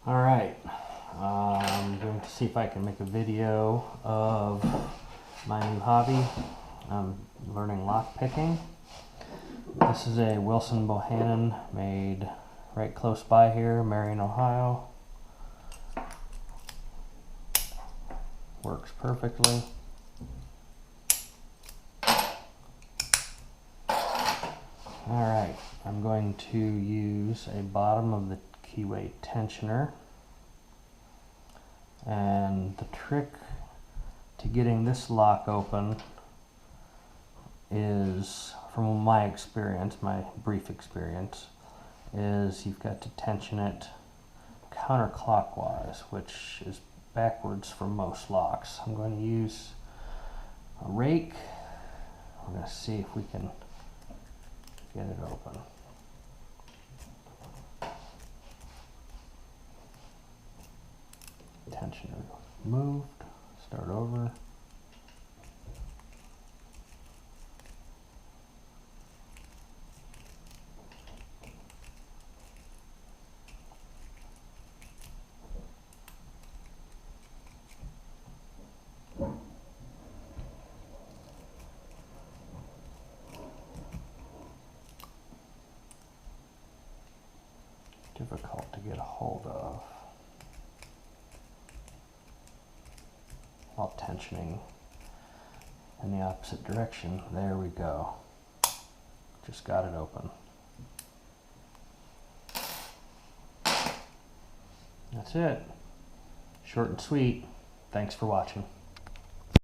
Alright, I'm going to see if I can make a video of my new hobby. I'm learning lock picking. This is a Wilson Bohannan made right close by here, Marion, Ohio. Works perfectly. Alright, I'm going to use a bottom of the keyway tensioner, and the trick to getting this lock open is, from my experience, my brief experience, is you've got to tension it counterclockwise, which is backwards for most locks. I'm going to use a rake. We're going to see if we can get it open. Tensioner moved. Start over. Difficult to get a hold of while tensioning in the opposite direction. There we go. Just got it open. That's it. Short and sweet. Thanks for watching.